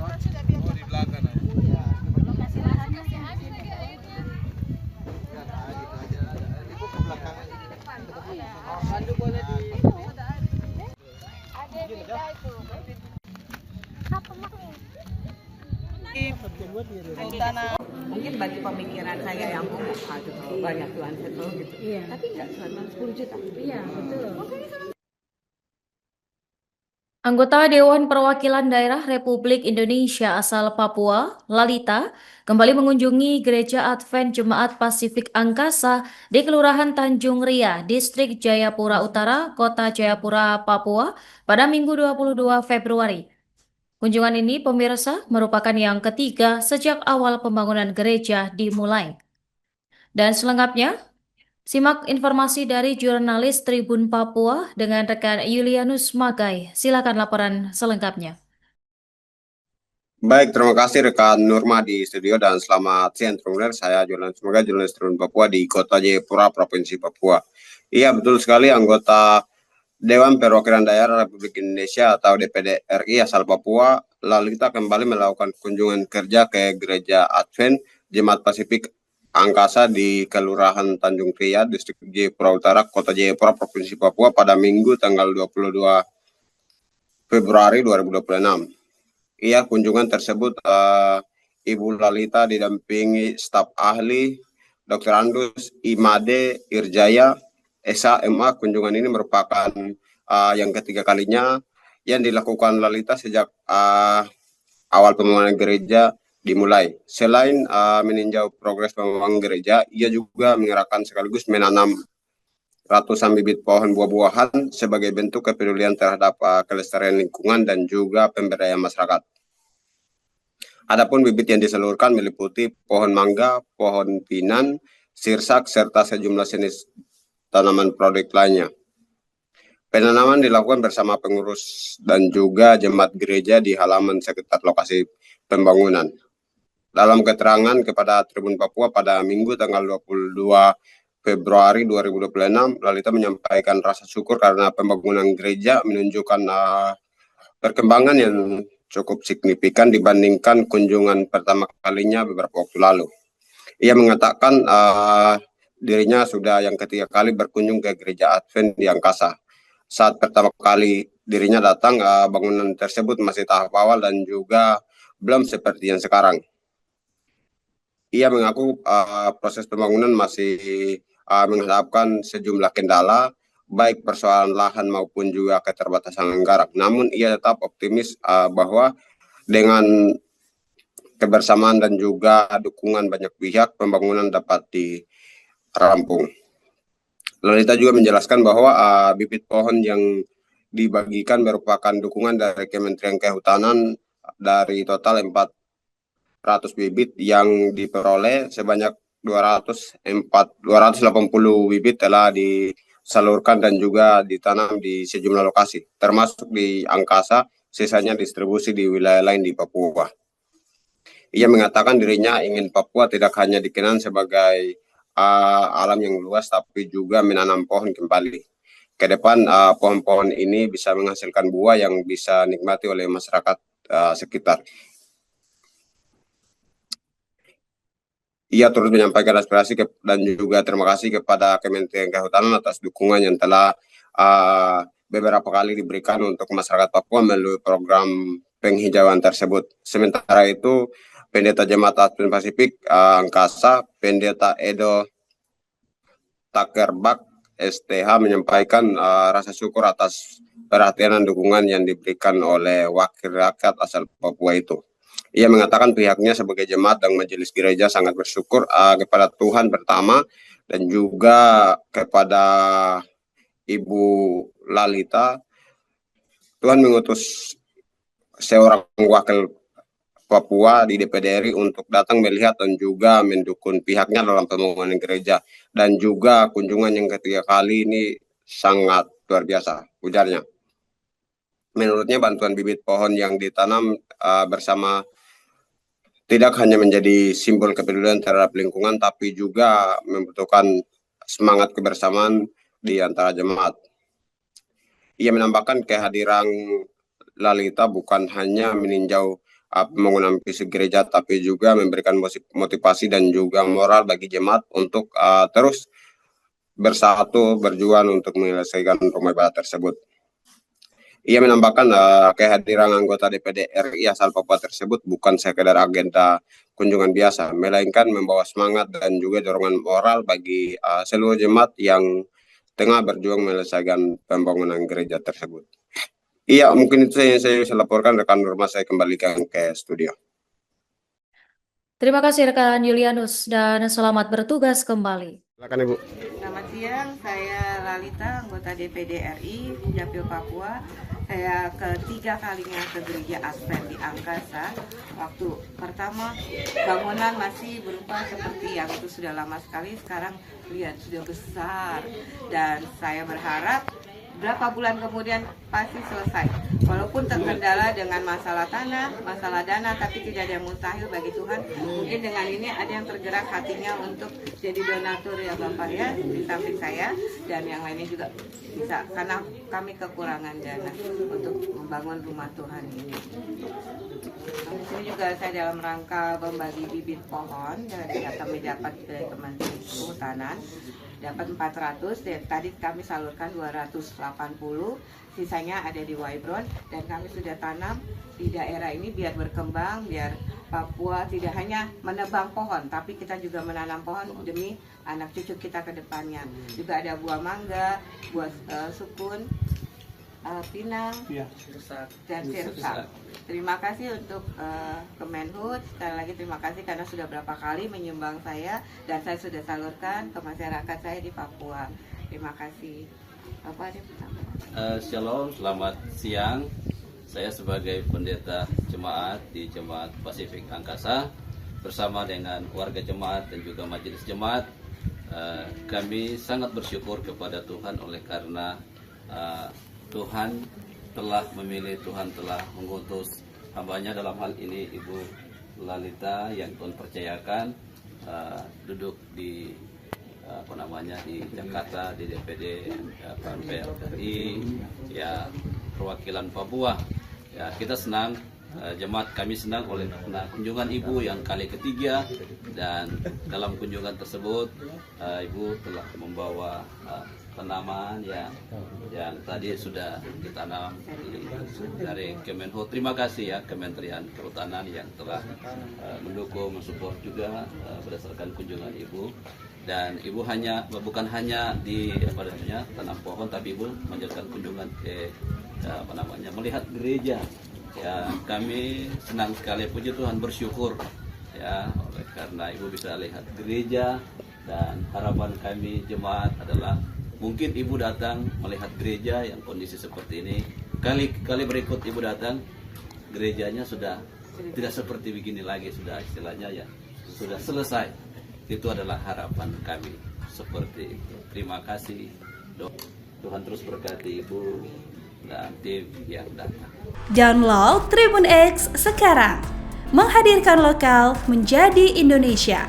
Oh, di belakang. Mungkin bagi pemikiran saya yang gitu, banyak Tuhan itu gitu. Iya. Tapi enggak cuma 10 juta. Iya, betul. Anggota Dewan Perwakilan Daerah Republik Indonesia asal Papua, Lalita, kembali mengunjungi Gereja Advent Jemaat Pasifik Angkasa di Kelurahan Tanjung Ria, Distrik Jayapura Utara, Kota Jayapura, Papua, pada Minggu 22 Februari. Kunjungan ini, pemirsa, merupakan yang ketiga sejak awal pembangunan gereja dimulai. Dan selengkapnya, simak informasi dari jurnalis Tribun Papua dengan rekan Yulianus Magai. Silakan laporan selengkapnya. Baik, terima kasih rekan Nurma di studio dan selamat siang teman-teman. Saya Yulianus Magai, jurnalis Tribun Papua di Kota Jayapura, Provinsi Papua. Iya, betul sekali, anggota Dewan Perwakilan Daerah Republik Indonesia atau DPD RI asal Papua, lalu kita kembali melakukan kunjungan kerja ke Gereja Advent Jemaat Pasifik Angkasa di Kelurahan Tanjung Ria, Distrik Jayapura Utara, Kota Jayapura, Provinsi Papua pada Minggu tanggal 22 Februari 2026. Iya, kunjungan tersebut Ibu Lalita didampingi staf ahli, Dr. Andus Imade Irjaya, SHMA. Kunjungan ini merupakan yang ketiga kalinya yang dilakukan Lalita sejak awal pembangunan gereja dimulai. Selain meninjau progres pembangunan gereja, ia juga mengerahkan sekaligus menanam ratusan bibit pohon buah-buahan sebagai bentuk kepedulian terhadap kelestarian lingkungan dan juga pemberdayaan masyarakat. Adapun bibit yang disalurkan meliputi pohon mangga, pohon pinang, sirsak, serta sejumlah jenis tanaman produk lainnya. Penanaman dilakukan bersama pengurus dan juga jemaat gereja di halaman sekitar lokasi pembangunan. Dalam keterangan kepada Tribun Papua pada Minggu tanggal 22 Februari 2026, Lalita menyampaikan rasa syukur karena pembangunan gereja menunjukkan perkembangan yang cukup signifikan dibandingkan kunjungan pertama kalinya beberapa waktu lalu. Ia mengatakan dirinya sudah yang ketiga kali berkunjung ke Gereja Advent di Angkasa. Saat pertama kali dirinya datang, bangunan tersebut masih tahap awal dan juga belum seperti yang sekarang. Ia mengaku proses pembangunan masih menghadapkan sejumlah kendala, baik persoalan lahan maupun juga keterbatasan anggaran. Namun ia tetap optimis bahwa dengan kebersamaan dan juga dukungan banyak pihak, pembangunan dapat dirampung. Lalita juga menjelaskan bahwa bibit pohon yang dibagikan merupakan dukungan dari Kementerian Kehutanan dari total 400 bibit yang diperoleh, sebanyak 280 bibit telah disalurkan dan juga ditanam di sejumlah lokasi, termasuk di Angkasa, sisanya distribusi di wilayah lain di Papua. Ia mengatakan dirinya ingin Papua tidak hanya dikenal sebagai alam yang luas, tapi juga menanam pohon kembali. Ke depan pohon-pohon ini bisa menghasilkan buah yang bisa nikmati oleh masyarakat sekitar. Ia turut menyampaikan aspirasi dan juga terima kasih kepada Kementerian Kehutanan atas dukungan yang telah beberapa kali diberikan untuk masyarakat Papua melalui program penghijauan tersebut. Sementara itu, Pendeta Jemaat Advent Pasifik Angkasa, Pendeta Edo Takerbak STH menyampaikan rasa syukur atas perhatian dan dukungan yang diberikan oleh wakil rakyat asal Papua itu. Ia mengatakan pihaknya sebagai jemaat dan majelis gereja sangat bersyukur kepada Tuhan pertama dan juga kepada Ibu Lalita. Tuhan mengutus seorang wakil Papua di DPD RI untuk datang melihat dan juga mendukung pihaknya dalam pembangunan gereja. Dan juga kunjungan yang ketiga kali ini sangat luar biasa, ujarnya. Menurutnya bantuan bibit pohon yang ditanam bersama tidak hanya menjadi simbol kepedulian terhadap lingkungan, tapi juga membutuhkan semangat kebersamaan di antara jemaat. Ia menambahkan kehadiran Lalita bukan hanya meninjau pembangunan fisik gereja, tapi juga memberikan motivasi dan juga moral bagi jemaat untuk terus bersatu berjuang untuk menyelesaikan rumah ibadah tersebut. Ia menambahkan kehadiran anggota DPD RI asal Papua tersebut bukan sekedar agenda kunjungan biasa, melainkan membawa semangat dan juga dorongan moral bagi seluruh jemaat yang tengah berjuang menyelesaikan pembangunan gereja tersebut. Iya, mungkin itu yang saya bisa laporkan. Rekan Nurma, saya kembalikan ke studio. Terima kasih rekan Julianus dan selamat bertugas kembali. Silakan Ibu. Selamat siang, saya Lalita, anggota DPD RI Dapil Papua. Saya ketiga kalinya ke gereja Advent di Angkasa. Waktu pertama bangunan masih berupa seperti yang itu sudah lama sekali, sekarang lihat sudah besar, dan saya berharap berapa bulan kemudian pasti selesai. Walaupun terkendala dengan masalah tanah, masalah dana, tapi tidak ada yang mustahil bagi Tuhan. Mungkin dengan ini ada yang tergerak hatinya untuk jadi donatur ya Bapak ya, di samping saya dan yang lainnya juga bisa, karena kami kekurangan dana untuk membangun rumah Tuhan ini. Di sini juga saya dalam rangka membagi bibit pohon dan kami dapat dari Kementerian Kehutanan dapat 400, dan tadi kami salurkan 280, sisanya ada di Waibron, dan kami sudah tanam di daerah ini biar berkembang, biar Papua tidak hanya menebang pohon, tapi kita juga menanam pohon demi anak cucu kita ke depannya. Juga ada buah mangga, buah sukun, pinang, dan sirsak. Terima kasih untuk Kemenhub. Sekali lagi terima kasih karena sudah berapa kali menyumbang saya, dan saya sudah salurkan ke masyarakat saya di Papua. Terima kasih. Bapak ada pertanyaan? Shalom, selamat siang. Saya sebagai pendeta jemaat di Jemaat Pasifik Angkasa bersama dengan warga jemaat dan juga majelis jemaat, kami sangat bersyukur kepada Tuhan oleh karena Tuhan telah memilih, Tuhan telah mengutus hambanya, dalam hal ini Ibu Lalita yang Tuhan percayakan duduk di di Jakarta, di DPD RI, ya perwakilan Papua. Ya, kita senang, jemaat kami senang oleh karena kunjungan Ibu yang kali ketiga, dan dalam kunjungan tersebut Ibu telah membawa tanaman yang tadi sudah ditanam dari Kemenhub. Terima kasih ya Kementerian Kehutanan yang telah mendukung, mensupport juga berdasarkan kunjungan Ibu. Dan Ibu bukan hanya di tanam pohon, tapi Ibu menjalankan kunjungan ke melihat gereja. Ya, kami senang sekali, puji Tuhan, bersyukur ya oleh karena Ibu bisa lihat gereja, dan harapan kami jemaat adalah mungkin Ibu datang melihat gereja yang kondisi seperti ini, kali berikut Ibu datang gerejanya sudah tidak seperti begini lagi, sudah istilahnya ya sudah selesai. Itu adalah harapan kami seperti itu. Terima kasih. Tuhan terus berkati Ibu dan tim yang datang. Download Tribun X sekarang, menghadirkan lokal menjadi Indonesia.